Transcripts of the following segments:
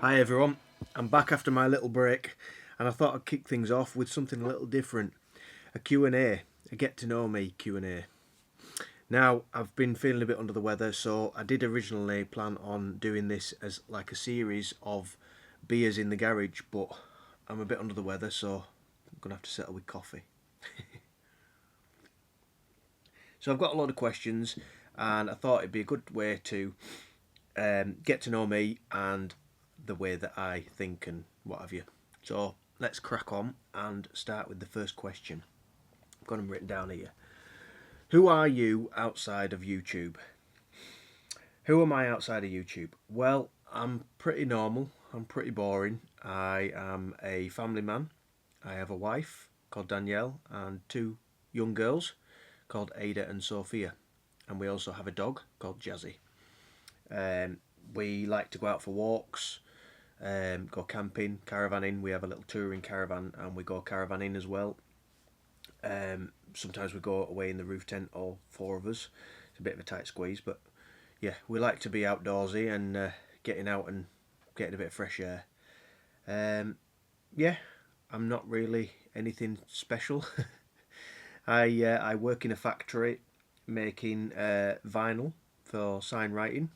Hi everyone, I'm back after my little break and I thought I'd kick things off with something a little different. A Q&A, a get to know me Q&A. Now, I've been feeling a bit under the weather, so I did originally plan on doing this as like a series of beers in the garage, but I'm a bit under the weather, so I'm going to have to settle with coffee. So I've got a lot of questions and I thought it'd be a good way to get to know me and the way that I think and what have you. So let's crack on and start with the first question. I've got them written down here. Who are you outside of YouTube? Who am I outside of YouTube? Well, I'm pretty normal. I'm pretty boring. I am a family man. I have a wife called Danielle and two young girls called Ada and Sophia. And we also have a dog called Jazzy. We like to go out for walks, go camping, caravanning. We have a little touring caravan and we go caravanning as well. Sometimes we go away in the roof tent, all four of us. It's a bit of a tight squeeze, but yeah, we like to be outdoorsy and getting out and getting a bit of fresh air. Yeah, I'm not really anything special. I work in a factory making vinyl for sign writing,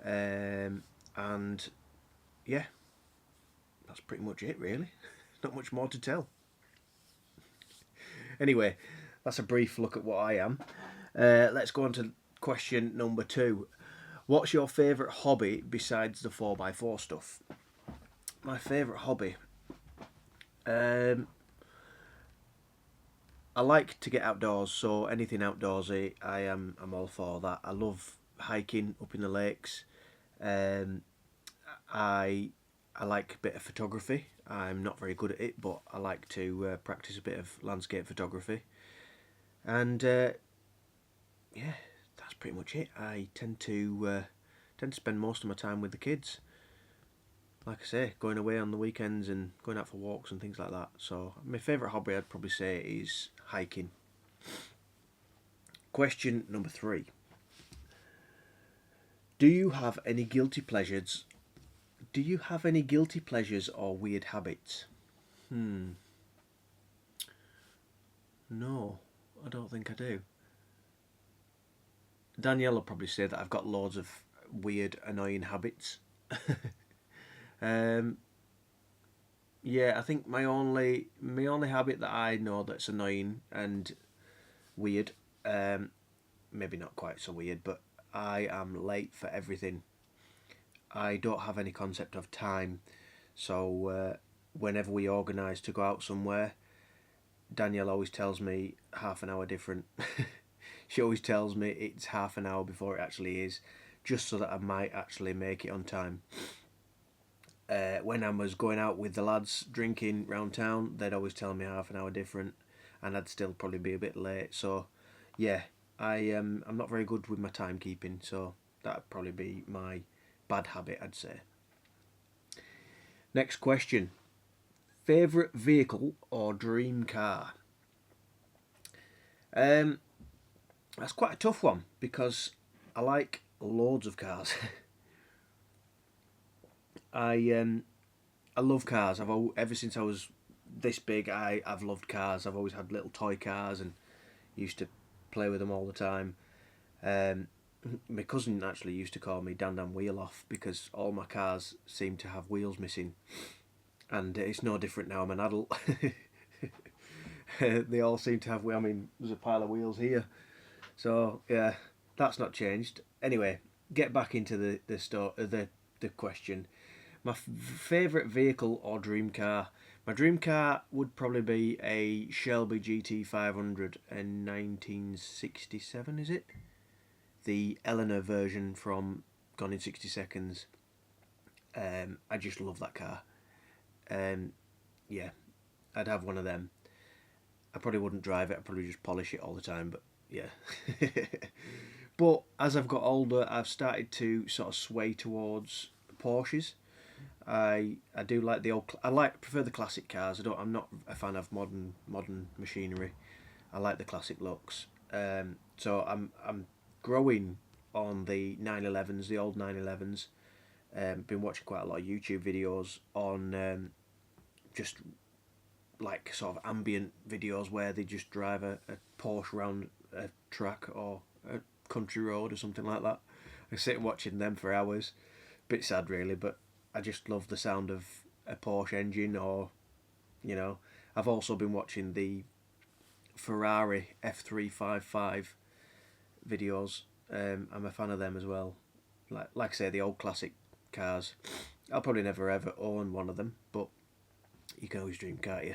and yeah, that's pretty much it really. Not much more to tell. Anyway, that's a brief look at what I am. Let's go on to question number 2. What's your favourite hobby besides the 4x4 stuff? My favourite hobby? I like to get outdoors, so anything outdoorsy, I'm all for that. I love hiking up in the lakes. I I like a bit of photography. I'm not very good at it, but I like to practice a bit of landscape photography. And yeah, that's pretty much it. I tend to spend most of my time with the kids. Like I say, going away on the weekends and going out for walks and things like that. So my favourite hobby, I'd probably say, is hiking. Question number 3. Do you have any guilty pleasures? Do you have any guilty pleasures or weird habits? No, I don't think I do. Danielle will probably say that I've got loads of weird, annoying habits. um, yeah, I think my only habit that I know that's annoying and weird, maybe not quite so weird, but I am late for everything. I don't have any concept of time, so whenever we organise to go out somewhere, Danielle always tells me half an hour different. She always tells me it's half an hour before it actually is, just so that I might actually make it on time. When I was going out with the lads drinking round town, they'd always tell me half an hour different, and I'd still probably be a bit late. So, yeah, I'm not very good with my timekeeping, so that'd probably be my bad habit, I'd say. Next question: favorite vehicle or dream car? Um, that's quite a tough one because I like loads of cars. I love cars. Ever since I was this big, I've loved cars. I've always had little toy cars and used to play with them all the time. Um, my cousin actually used to call me Dan Dan Wheel Off because all my cars seem to have wheels missing, and it's no different now. I'm an adult. They all seem to have. I mean, there's a pile of wheels here, so yeah, that's not changed. Anyway, get back into the question. My favourite vehicle or dream car? My dream car would probably be a Shelby GT500 in 1967, is it? The Eleanor version from Gone in 60 Seconds. I just love that car. Yeah, I'd have one of them. I probably wouldn't drive it, I'd probably just polish it all the time, but yeah. But as I've got older, I've started to sort of sway towards Porsches. I do like the old. Prefer the classic cars. I'm not a fan of modern machinery. I like the classic looks. So I'm growing on the 911s, the old 911s. Been watching quite a lot of YouTube videos on just like sort of ambient videos where they just drive a Porsche around a track or a country road or something like that. I sit watching them for hours. Bit sad really, but I just love the sound of a Porsche engine. Or, you know, I've also been watching the Ferrari F355 videos. I'm a fan of them as well. Like I say, the old classic cars. I'll probably never ever own one of them, but you can always dream, can't you?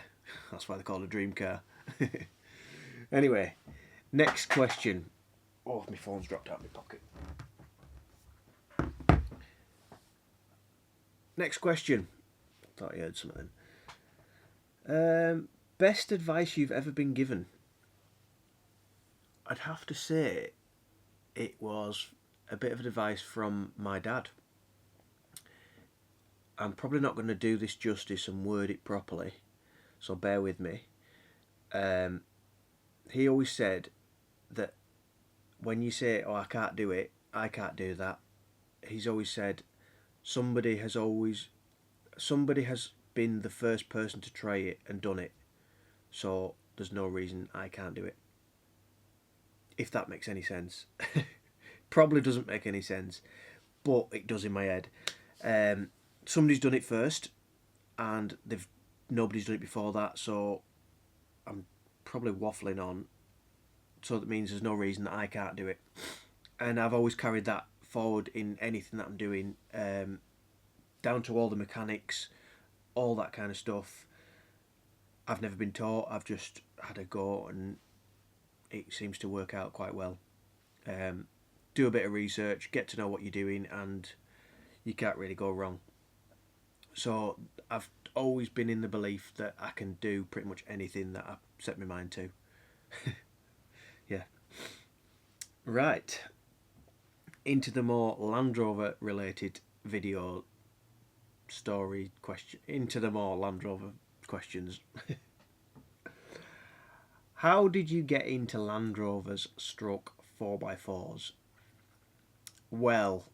That's why they call it a dream car. Anyway, next question. Oh, my phone's dropped out of my pocket. Next question. Thought you heard something. Best advice you've ever been given? I'd have to say it was a bit of advice from my dad. I'm probably not going to do this justice and word it properly, so bear with me. He always said that when you say, "Oh, I can't do it, I can't do that," he's always said, somebody has been the first person to try it and done it, so there's no reason I can't do it. If that makes any sense. Probably doesn't make any sense, but it does in my head. Somebody's done it first, and nobody's done it before that, so I'm probably waffling on. So that means there's no reason that I can't do it, and I've always carried that forward in anything that I'm doing, down to all the mechanics, all that kind of stuff. I've never been taught. I've just had a go, and it seems to work out quite well. Do a bit of research, get to know what you're doing, and you can't really go wrong. So I've always been in the belief that I can do pretty much anything that I set my mind to. Yeah. Right. Into the more Land Rover related video story question. Into the more Land Rover questions. How did you get into Land Rovers stroke 4x4s? Well,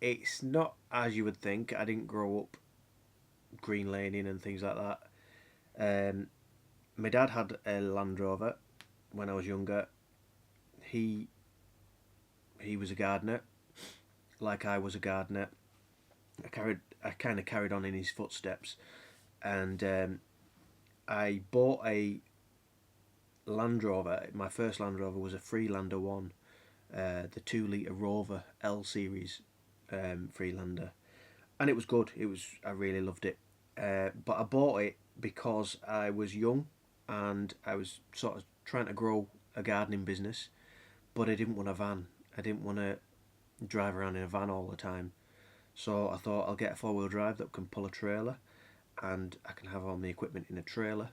it's not as you would think. I didn't grow up green laning and things like that. My dad had a Land Rover when I was younger. He was a gardener, like I was a gardener. I kind of carried on in his footsteps, and I bought a Land Rover. My first Land Rover was a Freelander 1, the 2 litre Rover L series Freelander, and it was good. I really loved it, but I bought it because I was young and I was sort of trying to grow a gardening business, but I didn't want a van. I didn't want to drive around in a van all the time, so I thought I'll get a 4-wheel drive that can pull a trailer, and I can have all my equipment in a trailer,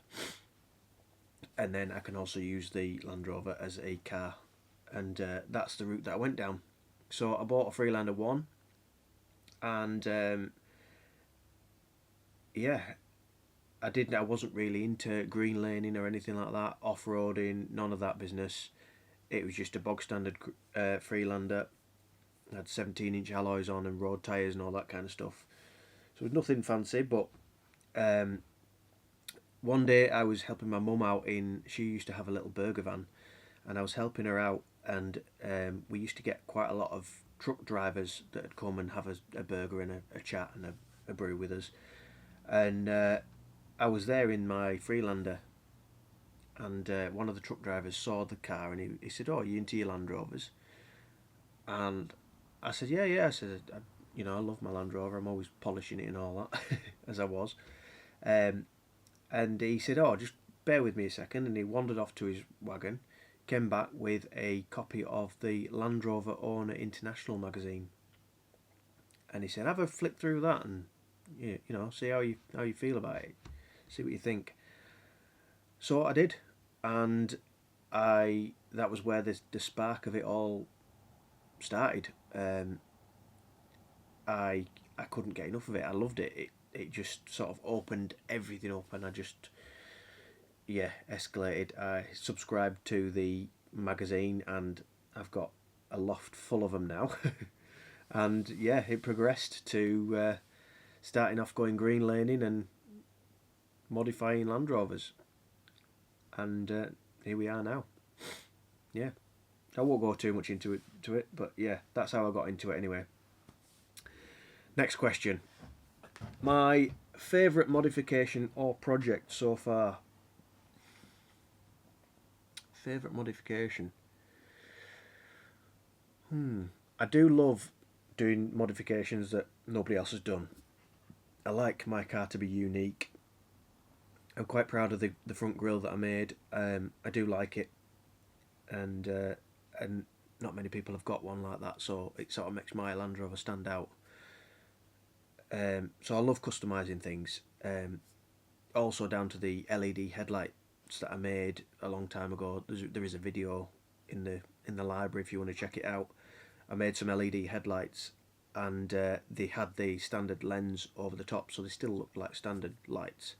and then I can also use the Land Rover as a car, and that's the route that I went down. So I bought a Freelander 1, and yeah, I wasn't really into green laning or anything like that, off-roading, none of that business. It was just a bog standard Freelander. It had 17-inch alloys on and road tyres and all that kind of stuff. So it was nothing fancy, but one day I was helping my mum out she used to have a little burger van, and I was helping her out, and we used to get quite a lot of truck drivers that would come and have a burger and a chat and a brew with us. And I was there in my Freelander, and one of the truck drivers saw the car, and he said, "Oh, are you into your Land Rovers?" And I said, "Yeah." I said, I love my Land Rover. I'm always polishing it and all that," as I was. And he said, "Oh, just bear with me a second." And he wandered off to his wagon, came back with a copy of the Land Rover Owner International magazine. And he said, "Have a flick through that and see how you feel about it, see what you think." So I did, and that was where the spark of it all started. I couldn't get enough of it. I loved it. It just sort of opened everything up, and I just escalated. I subscribed to the magazine, and I've got a loft full of them now. And yeah, it progressed to starting off going green laning and modifying Land Rovers, and here we are now. Yeah, I won't go too much into it, but yeah, that's how I got into it anyway. Next question. My favourite modification or project so far. Favourite modification. I do love doing modifications that nobody else has done. I like my car to be unique. I'm quite proud of the front grille that I made. I do like it, and not many people have got one like that, so it sort of makes my Land Rover stand out. So I love customising things. Also down to the LED headlights that I made a long time ago. There is a video in the library if you want to check it out. I made some LED headlights, and they had the standard lens over the top, so they still look like standard lights.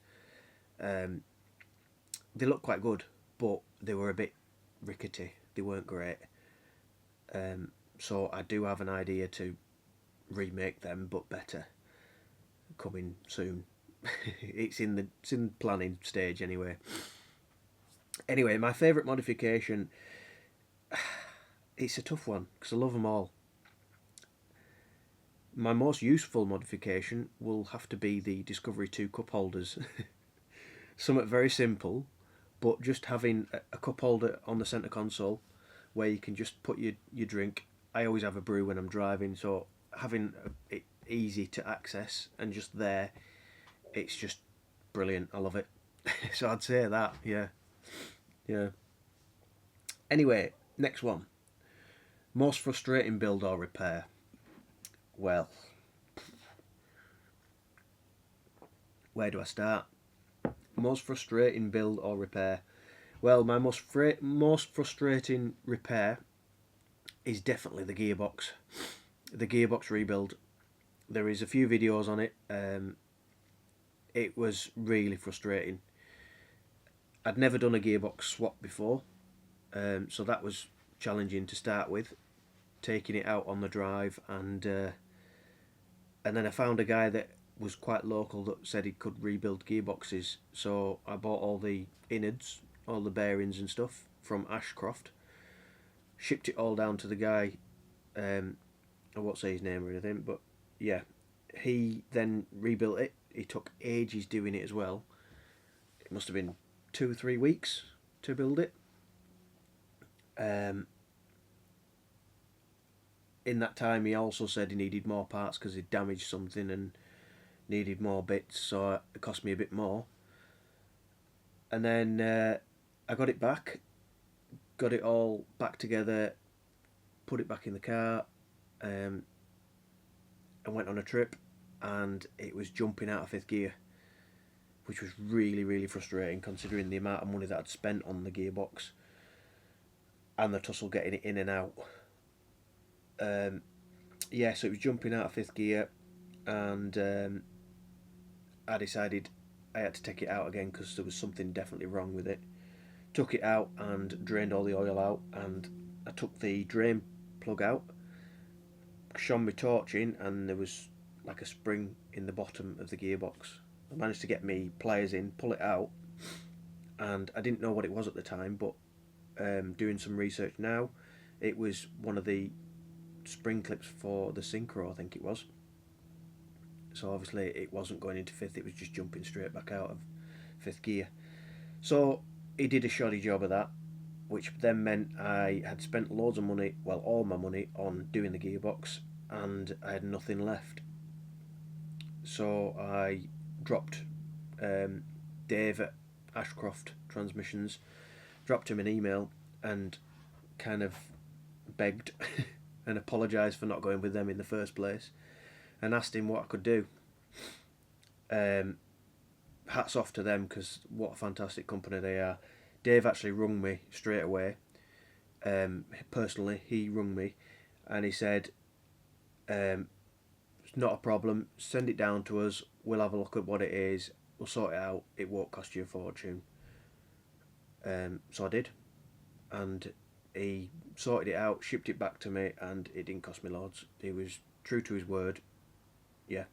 They look quite good, but they were a bit rickety. They weren't great. So I do have an idea to remake them, but better, coming soon. It's in the planning stage anyway. Anyway, my favourite modification. It's a tough one because I love them all. My most useful modification will have to be the Discovery 2 cup holders. Something very simple, but just having a cup holder on the centre console where you can just put your drink. I always have a brew when I'm driving, so having it easy to access and just there, it's just brilliant. I love it. So I'd say that, yeah. Yeah. Anyway, next one. Most frustrating build or repair. Well, where do I start? Most frustrating build or repair. Well, my most frustrating repair is definitely the gearbox. The gearbox rebuild. There is a few videos on it. It was really frustrating. I'd never done a gearbox swap before, so that was challenging to start with. Taking it out on the drive, and then I found a guy that was quite local that said he could rebuild gearboxes. So I bought all the innards, all the bearings and stuff from Ashcroft. Shipped it all down to the guy. I won't say his name or anything, but yeah, he then rebuilt it. He took ages doing it as well. It must have been 2 or 3 weeks to build it. In that time, he also said he needed more parts because he'd damaged something and needed more bits, so it cost me a bit more. And then I got it back, got it all back together, put it back in the car, and went on a trip, and it was jumping out of fifth gear, which was really, really frustrating considering the amount of money that I'd spent on the gearbox and the tussle getting it in and out. Yeah, so it was jumping out of fifth gear, and I decided I had to take it out again because there was something definitely wrong with it. Took it out and drained all the oil out, and I took the drain plug out, shone my torch in, and there was like a spring in the bottom of the gearbox. I managed to get me pliers in, pull it out, and I didn't know what it was at the time, but doing some research now, it was one of the spring clips for the synchro, I think it was. So obviously it wasn't going into fifth, it was just jumping straight back out of fifth gear. So he did a shoddy job of that, which then meant I had spent loads of money, well, all my money, on doing the gearbox, and I had nothing left. So I dropped Dave at Ashcroft Transmissions, dropped him an email, and kind of begged and apologised for not going with them in the first place, and asked him what I could do. Hats off to them, because what a fantastic company they are. Dave actually rung me straight away. Personally, he rung me and he said, it's not a problem, send it down to us, we'll have a look at what it is, we'll sort it out, it won't cost you a fortune. So I did, and he sorted it out, shipped it back to me, and it didn't cost me loads. It was true to his word. Yeah,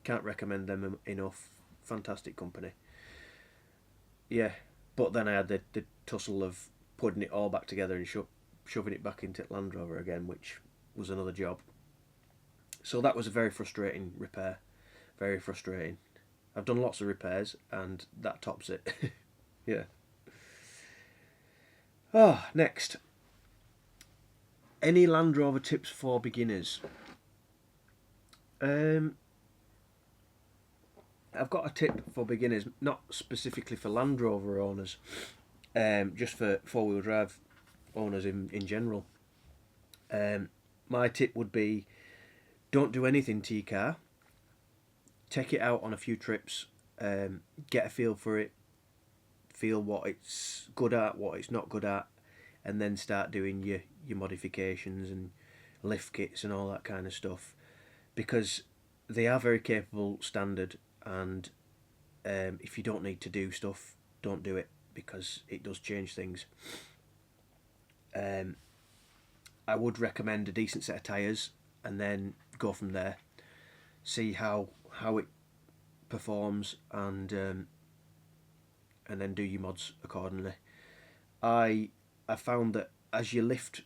can't recommend them enough. Fantastic company. Yeah, but then I had the tussle of putting it all back together and shoving it back into Land Rover again, which was another job. So that was a very frustrating repair. Very frustrating. I've done lots of repairs, and that tops it. Yeah. Ah, next. Any Land Rover tips for beginners? Um, I've got a tip for beginners, not specifically for Land Rover owners, just for four-wheel drive owners in general. My tip would be, don't do anything to your car. Take it out on a few trips, get a feel for it, feel what it's good at, what it's not good at, and then start doing your modifications and lift kits and all that kind of stuff, because they are very capable standard, and if you don't need to do stuff, don't do it, because it does change things. I would recommend a decent set of tyres and then go from there, see how it performs, and then do your mods accordingly. I found that as you lift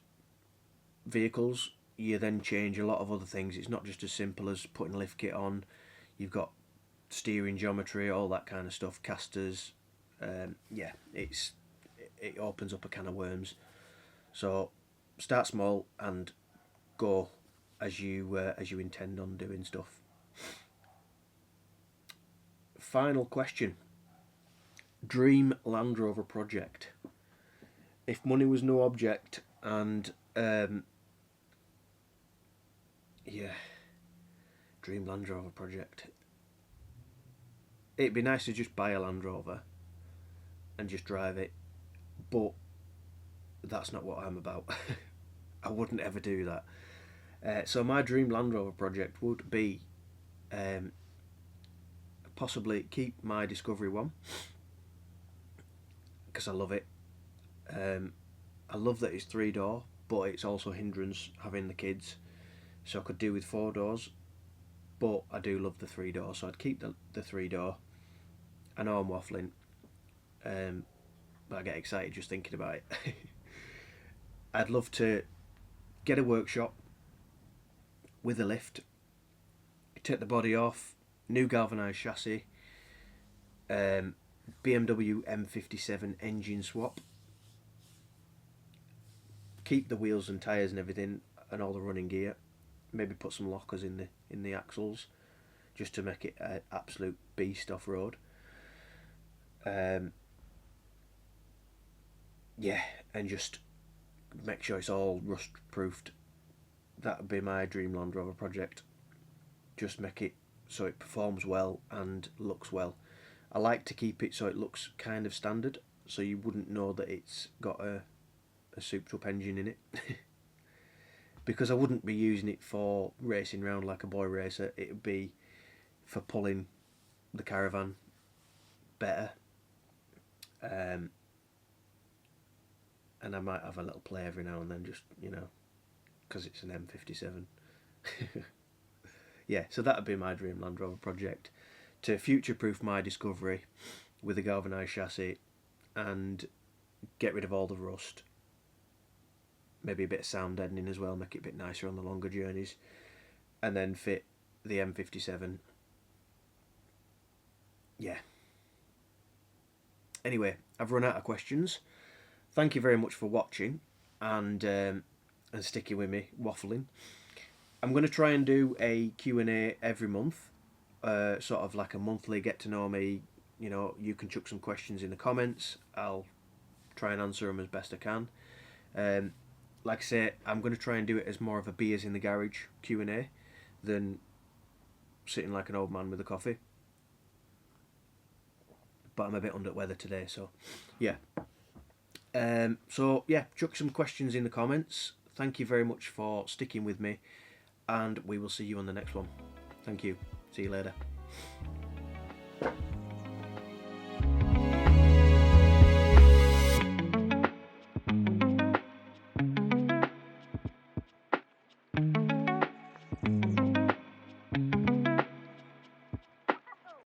vehicles, you then change a lot of other things. It's not just as simple as putting a lift kit on. You've got steering geometry, all that kind of stuff, casters. Yeah, it opens up a can of worms. So start small and go as you intend on doing stuff. Final question. Dream Land Rover project. If money was no object, and yeah, Dream Land Rover project. It'd be nice to just buy a Land Rover and just drive it, but that's not what I'm about. I wouldn't ever do that. So my dream Land Rover project would be possibly keep my Discovery one, because I love it. I love that it's 3-door, but it's also a hindrance having the kids, so I could do with 4 doors, but I do love the 3-door, so I'd keep the 3-door. I know I'm waffling, but I get excited just thinking about it. I'd love to get a workshop with a lift, take the body off, new galvanised chassis, BMW M57 engine swap, keep the wheels and tyres and everything and all the running gear, maybe put some lockers in the axles just to make it an absolute beast off-road. Yeah, and just make sure it's all rust proofed. That would be my dream Land Rover project. Just make it so it performs well and looks well. I like to keep it so it looks kind of standard, so you wouldn't know that it's got a souped up engine in it. Because I wouldn't be using it for racing around like a boy racer. It would be for pulling the caravan better. And I might have a little play every now and then, just, because it's an M57. Yeah, so that would be my dream Land Rover project, to future-proof my Discovery with a galvanised chassis and get rid of all the rust. Maybe a bit of sound deadening as well, make it a bit nicer on the longer journeys, and then fit the M57. Yeah. Anyway, I've run out of questions. Thank you very much for watching and sticking with me waffling. I'm going to try and do a Q&A every month, sort of like a monthly get to know me. You can chuck some questions in the comments. I'll try and answer them as best I can. Like I say, I'm going to try and do it as more of a beers in the garage Q&A than sitting like an old man with a coffee. But I'm a bit under the weather today, so yeah. So yeah, chuck some questions in the comments. Thank you very much for sticking with me, and we will see you on the next one. Thank you. See you later.